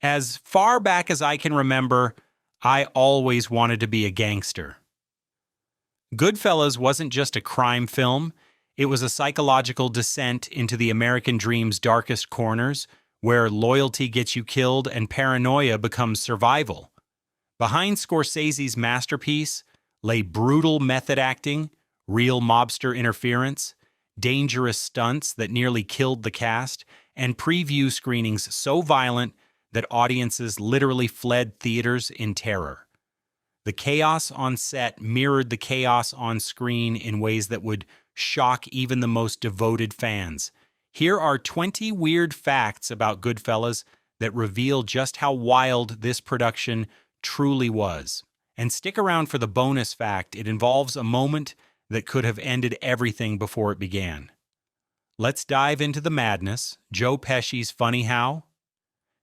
As far back as I can remember, I always wanted to be a gangster. Goodfellas wasn't just a crime film, it was a psychological descent into the American dream's darkest corners, where loyalty gets you killed and paranoia becomes survival. Behind Scorsese's masterpiece lay brutal method acting, real mobster interference, dangerous stunts that nearly killed the cast, and preview screenings so violent that audiences literally fled theaters in terror. The chaos on set mirrored the chaos on screen in ways that would shock even the most devoted fans. Here are 20 weird facts about Goodfellas that reveal just how wild this production truly was. And stick around for the bonus fact. It involves a moment that could have ended everything before it began. Let's dive into the madness. Joe Pesci's Funny How?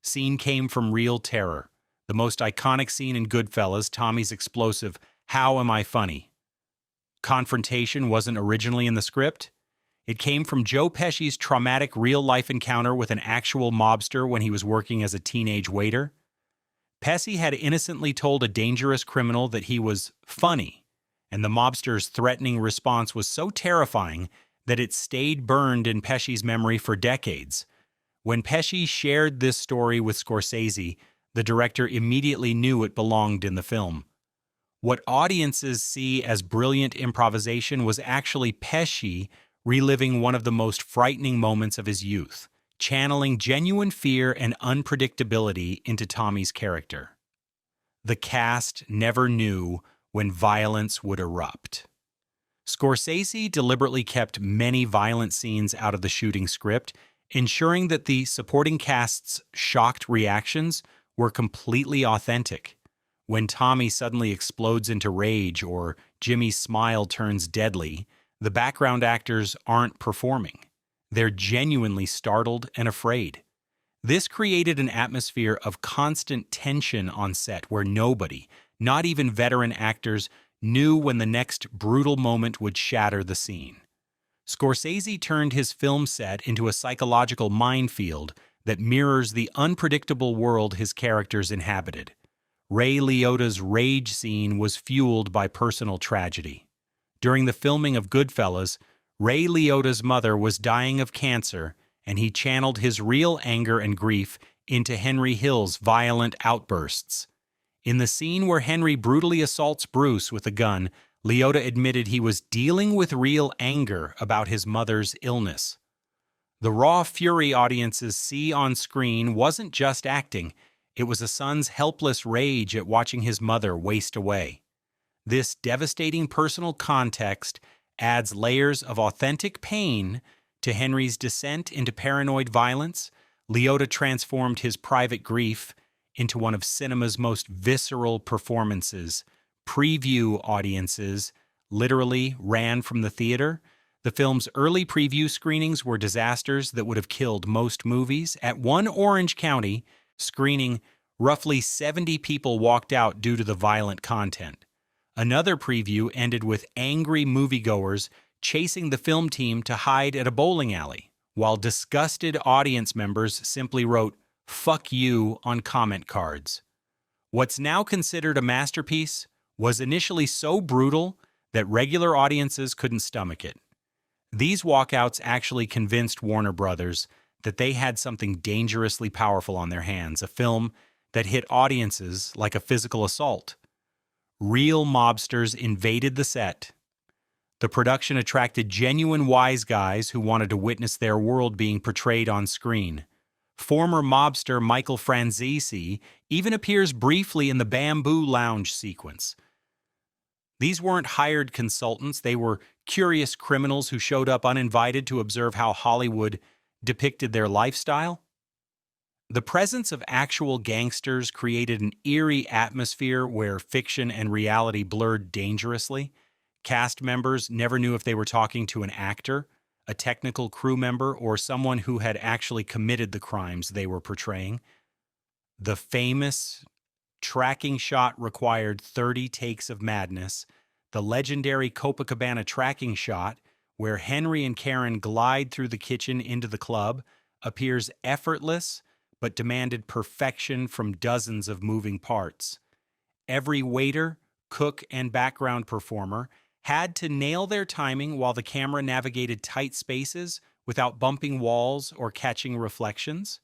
Scene came from real terror. The most iconic scene in Goodfellas, Tommy's explosive, "How am I funny?" confrontation wasn't originally in the script. It came from Joe Pesci's traumatic real-life encounter with an actual mobster when he was working as a teenage waiter. Pesci had innocently told a dangerous criminal that he was funny, and the mobster's threatening response was so terrifying that it stayed burned in Pesci's memory for decades. When Pesci shared this story with Scorsese, the director immediately knew it belonged in the film. What audiences see as brilliant improvisation was actually Pesci reliving one of the most frightening moments of his youth, channeling genuine fear and unpredictability into Tommy's character. The cast never knew when violence would erupt. Scorsese deliberately kept many violent scenes out of the shooting script, ensuring that the supporting cast's shocked reactions were completely authentic. When Tommy suddenly explodes into rage or Jimmy's smile turns deadly, the background actors aren't performing. They're genuinely startled and afraid. This created an atmosphere of constant tension on set where nobody, not even veteran actors, knew when the next brutal moment would shatter the scene. Scorsese turned his film set into a psychological minefield that mirrors the unpredictable world his characters inhabited. Ray Liotta's rage scene was fueled by personal tragedy. During the filming of Goodfellas, Ray Liotta's mother was dying of cancer, and he channeled his real anger and grief into Henry Hill's violent outbursts. In the scene where Henry brutally assaults Bruce with a gun, Liotta admitted he was dealing with real anger about his mother's illness. The raw fury audiences see on screen wasn't just acting, it was a son's helpless rage at watching his mother waste away. This devastating personal context adds layers of authentic pain to Henry's descent into paranoid violence. Liotta transformed his private grief into one of cinema's most visceral performances. Preview audiences literally ran from the theater. The film's early preview screenings were disasters that would have killed most movies. At one Orange County screening, roughly 70 people walked out due to the violent content. Another preview ended with angry moviegoers chasing the film team to hide at a bowling alley, while disgusted audience members simply wrote, "Fuck you" on comment cards. What's now considered a masterpiece was initially so brutal that regular audiences couldn't stomach it. These walkouts actually convinced Warner Brothers that they had something dangerously powerful on their hands, a film that hit audiences like a physical assault. Real mobsters invaded the set. The production attracted genuine wise guys who wanted to witness their world being portrayed on screen. Former mobster Michael Franzese even appears briefly in the Bamboo Lounge sequence. These weren't hired consultants, they were curious criminals who showed up uninvited to observe how Hollywood depicted their lifestyle. The presence of actual gangsters created an eerie atmosphere where fiction and reality blurred dangerously. Cast members never knew if they were talking to an actor, a technical crew member, or someone who had actually committed the crimes they were portraying. The famous tracking shot required 30 takes of madness. The legendary Copacabana tracking shot, where Henry and Karen glide through the kitchen into the club, appears effortless, but demanded perfection from dozens of moving parts. Every waiter, cook, and background performer had to nail their timing while the camera navigated tight spaces without bumping walls or catching reflections.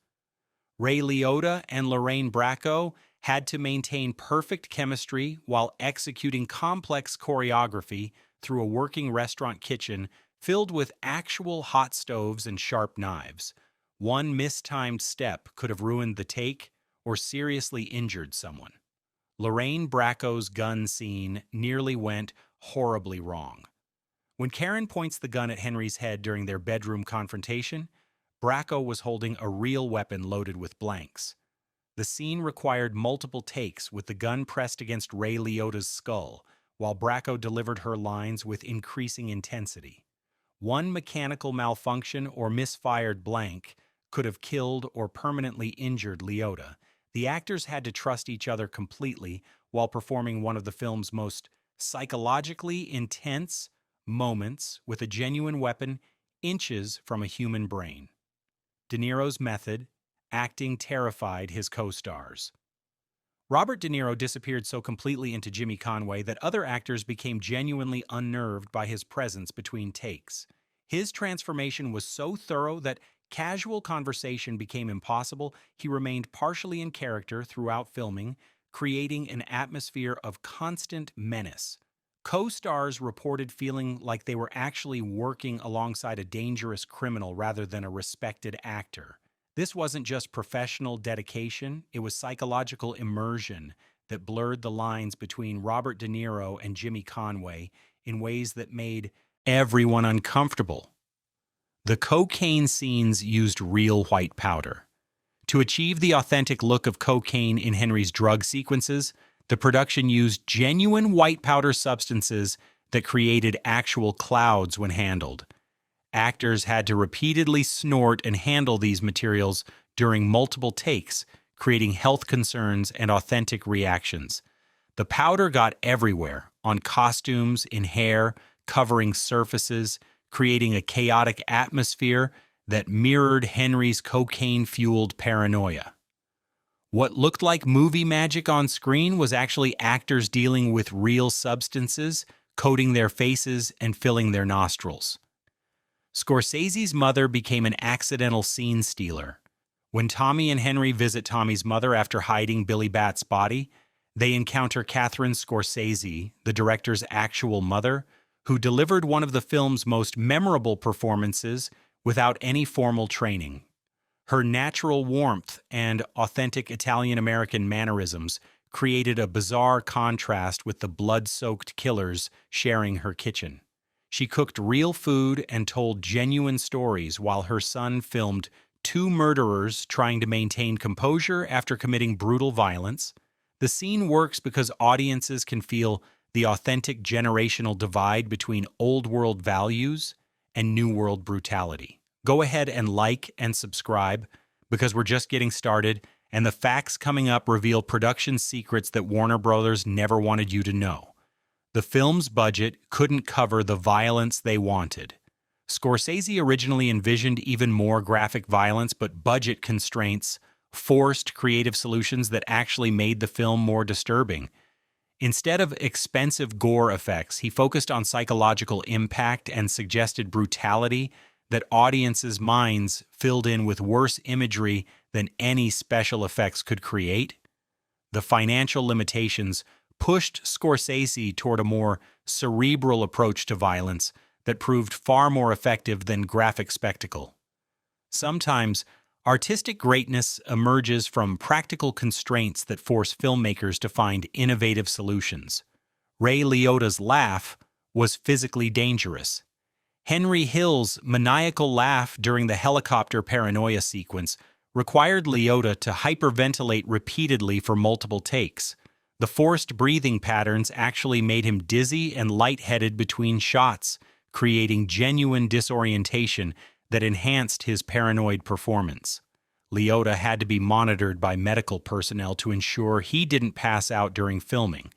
Ray Liotta and Lorraine Bracco had to maintain perfect chemistry while executing complex choreography through a working restaurant kitchen filled with actual hot stoves and sharp knives. One mistimed step could have ruined the take or seriously injured someone. Lorraine Bracco's gun scene nearly went horribly wrong. When Karen points the gun at Henry's head during their bedroom confrontation, Bracco was holding a real weapon loaded with blanks. The scene required multiple takes with the gun pressed against Ray Liotta's skull, while Bracco delivered her lines with increasing intensity. One mechanical malfunction or misfired blank could have killed or permanently injured Liotta. The actors had to trust each other completely while performing one of the film's most psychologically intense moments with a genuine weapon inches from a human brain. De Niro's method, acting terrified his co-stars. Robert De Niro disappeared so completely into Jimmy Conway that other actors became genuinely unnerved by his presence between takes. His transformation was so thorough that casual conversation became impossible. He remained partially in character throughout filming, creating an atmosphere of constant menace. Co-stars reported feeling like they were actually working alongside a dangerous criminal rather than a respected actor. This wasn't just professional dedication, it was psychological immersion that blurred the lines between Robert De Niro and Jimmy Conway in ways that made everyone uncomfortable. The cocaine scenes used real white powder. To achieve the authentic look of cocaine in Henry's drug sequences, the production used genuine white powder substances that created actual clouds when handled. Actors had to repeatedly snort and handle these materials during multiple takes, creating health concerns and authentic reactions. The powder got everywhere, on costumes, in hair, covering surfaces, creating a chaotic atmosphere that mirrored Henry's cocaine-fueled paranoia. What looked like movie magic on screen was actually actors dealing with real substances, coating their faces and filling their nostrils. Scorsese's mother became an accidental scene stealer. When Tommy and Henry visit Tommy's mother after hiding Billy Bat's body, they encounter Catherine Scorsese, the director's actual mother, who delivered one of the film's most memorable performances without any formal training. Her natural warmth and authentic Italian-American mannerisms created a bizarre contrast with the blood-soaked killers sharing her kitchen. She cooked real food and told genuine stories while her son filmed two murderers trying to maintain composure after committing brutal violence. The scene works because audiences can feel the authentic generational divide between old-world values and new-world brutality. Go ahead and like and subscribe because we're just getting started, and the facts coming up reveal production secrets that Warner Brothers never wanted you to know. The film's budget couldn't cover the violence they wanted. Scorsese originally envisioned even more graphic violence, but budget constraints forced creative solutions that actually made the film more disturbing. Instead of expensive gore effects, he focused on psychological impact and suggested brutality that audiences' minds filled in with worse imagery than any special effects could create. The financial limitations pushed Scorsese toward a more cerebral approach to violence that proved far more effective than graphic spectacle. Sometimes, artistic greatness emerges from practical constraints that force filmmakers to find innovative solutions. Ray Liotta's laugh was physically dangerous. Henry Hill's maniacal laugh during the helicopter paranoia sequence required Liotta to hyperventilate repeatedly for multiple takes. The forced breathing patterns actually made him dizzy and lightheaded between shots, creating genuine disorientation that enhanced his paranoid performance. Liotta had to be monitored by medical personnel to ensure he didn't pass out during filming.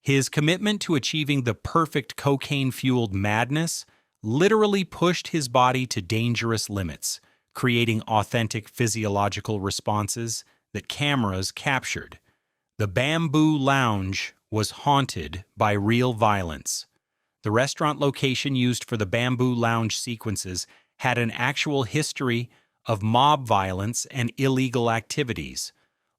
His commitment to achieving the perfect cocaine-fueled madness literally pushed his body to dangerous limits, creating authentic physiological responses that cameras captured. The Bamboo Lounge was haunted by real violence. The restaurant location used for the Bamboo Lounge sequences had an actual history of mob violence and illegal activities.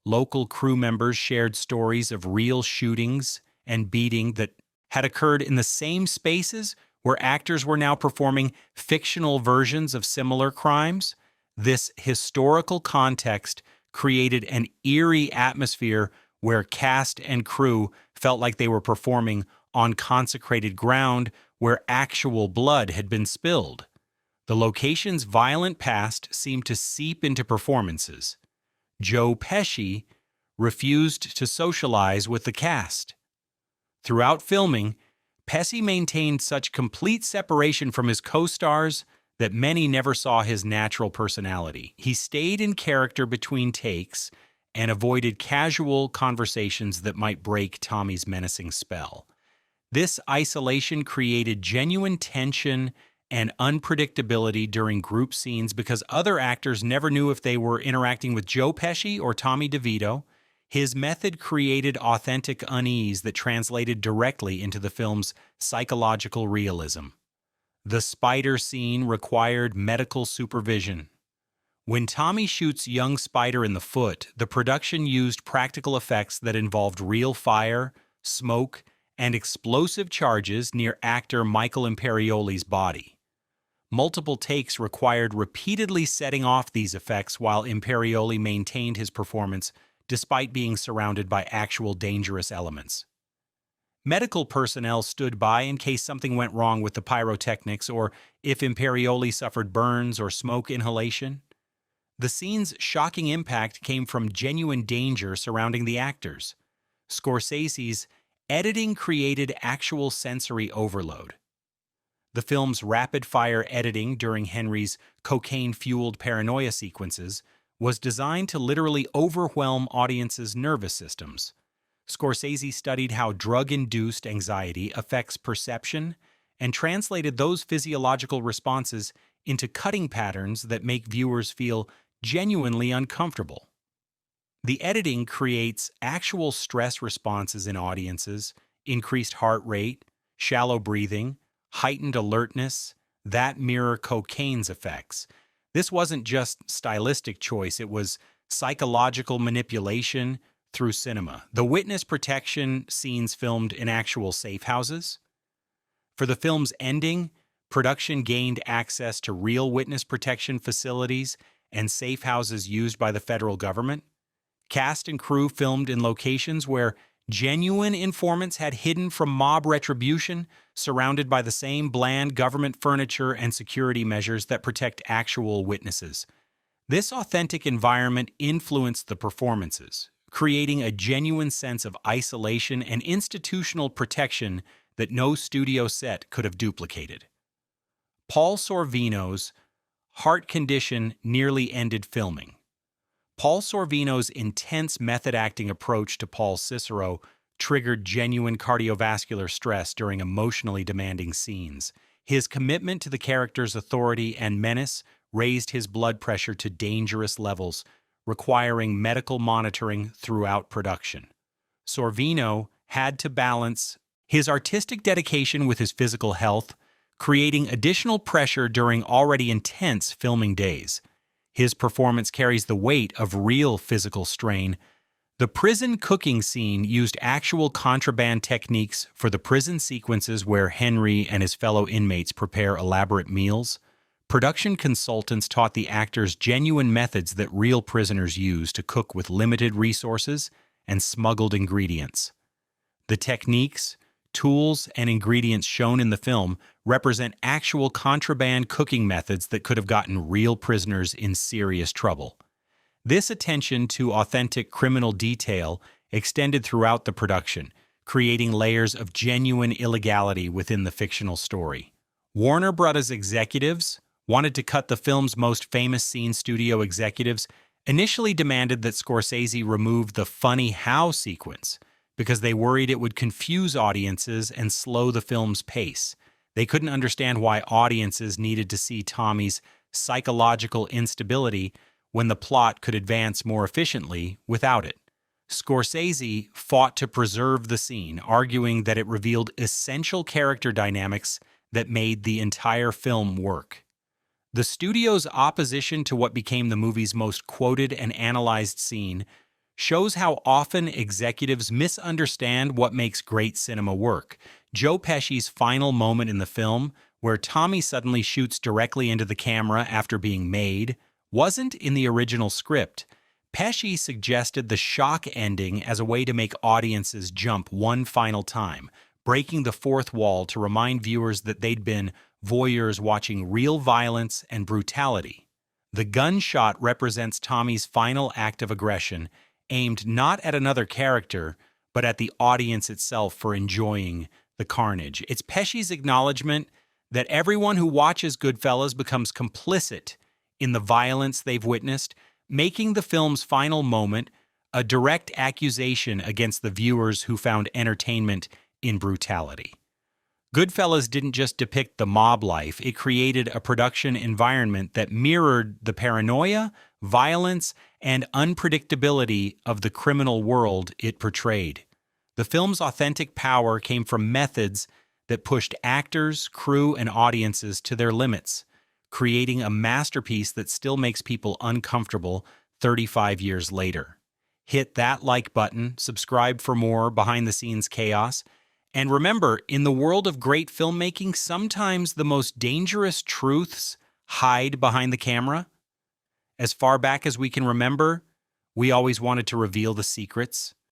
Local crew members shared stories of real shootings and beating that had occurred in the same spaces where actors were now performing fictional versions of similar crimes. This historical context created an eerie atmosphere where cast and crew felt like they were performing on consecrated ground where actual blood had been spilled. The location's violent past seemed to seep into performances. Joe Pesci refused to socialize with the cast. Throughout filming, Pesci maintained such complete separation from his co-stars that many never saw his natural personality. He stayed in character between takes and avoided casual conversations that might break Tommy's menacing spell. This isolation created genuine tension and unpredictability during group scenes because other actors never knew if they were interacting with Joe Pesci or Tommy DeVito. His method created authentic unease that translated directly into the film's psychological realism. The spider scene required medical supervision. When Tommy shoots young Spider in the foot, the production used practical effects that involved real fire, smoke, and explosive charges near actor Michael Imperioli's body. Multiple takes required repeatedly setting off these effects while Imperioli maintained his performance despite being surrounded by actual dangerous elements. Medical personnel stood by in case something went wrong with the pyrotechnics or if Imperioli suffered burns or smoke inhalation. The scene's shocking impact came from genuine danger surrounding the actors. Scorsese's editing created actual sensory overload. The film's rapid-fire editing during Henry's cocaine-fueled paranoia sequences was designed to literally overwhelm audiences' nervous systems. Scorsese studied how drug-induced anxiety affects perception and translated those physiological responses into cutting patterns that make viewers feel genuinely uncomfortable. The editing creates actual stress responses in audiences, increased heart rate, shallow breathing, heightened alertness, that mirror cocaine's effects. This wasn't just stylistic choice, it was psychological manipulation through cinema. The witness protection scenes filmed in actual safe houses. For the film's ending, production gained access to real witness protection facilities and safe houses used by the federal government. Cast and crew filmed in locations where genuine informants had hidden from mob retribution, surrounded by the same bland government furniture and security measures that protect actual witnesses. This authentic environment influenced the performances, creating a genuine sense of isolation and institutional protection that no studio set could have duplicated. Paul Sorvino's heart condition nearly ended filming. Paul Sorvino's intense method-acting approach to Paul Cicero triggered genuine cardiovascular stress during emotionally demanding scenes. His commitment to the character's authority and menace raised his blood pressure to dangerous levels, requiring medical monitoring throughout production. Sorvino had to balance his artistic dedication with his physical health, creating additional pressure during already intense filming days. His performance carries the weight of real physical strain. The prison cooking scene used actual contraband techniques for the prison sequences where Henry and his fellow inmates prepare elaborate meals. Production consultants taught the actors genuine methods that real prisoners use to cook with limited resources and smuggled ingredients. The techniques, tools, and ingredients shown in the film represent actual contraband cooking methods that could have gotten real prisoners in serious trouble. This attention to authentic criminal detail extended throughout the production, creating layers of genuine illegality within the fictional story. Warner Bros. Executives wanted to cut the film's most famous scene. Studio executives initially demanded that Scorsese remove the funny how sequence because they worried it would confuse audiences and slow the film's pace. They couldn't understand why audiences needed to see Tommy's psychological instability when the plot could advance more efficiently without it. Scorsese fought to preserve the scene, arguing that it revealed essential character dynamics that made the entire film work. The studio's opposition to what became the movie's most quoted and analyzed scene shows how often executives misunderstand what makes great cinema work. Joe Pesci's final moment in the film, where Tommy suddenly shoots directly into the camera after being made, wasn't in the original script. Pesci suggested the shock ending as a way to make audiences jump one final time, breaking the fourth wall to remind viewers that they'd been voyeurs watching real violence and brutality. The gunshot represents Tommy's final act of aggression, aimed not at another character, but at the audience itself for enjoying the carnage. It's Pesci's acknowledgement that everyone who watches Goodfellas becomes complicit in the violence they've witnessed, making the film's final moment a direct accusation against the viewers who found entertainment in brutality. Goodfellas didn't just depict the mob life, it created a production environment that mirrored the paranoia, violence, and unpredictability of the criminal world it portrayed. The film's authentic power came from methods that pushed actors, crew, and audiences to their limits, creating a masterpiece that still makes people uncomfortable 35 years later. Hit that like button, subscribe for more behind-the-scenes chaos, and remember, in the world of great filmmaking, sometimes the most dangerous truths hide behind the camera. As far back as we can remember, we always wanted to reveal the secrets.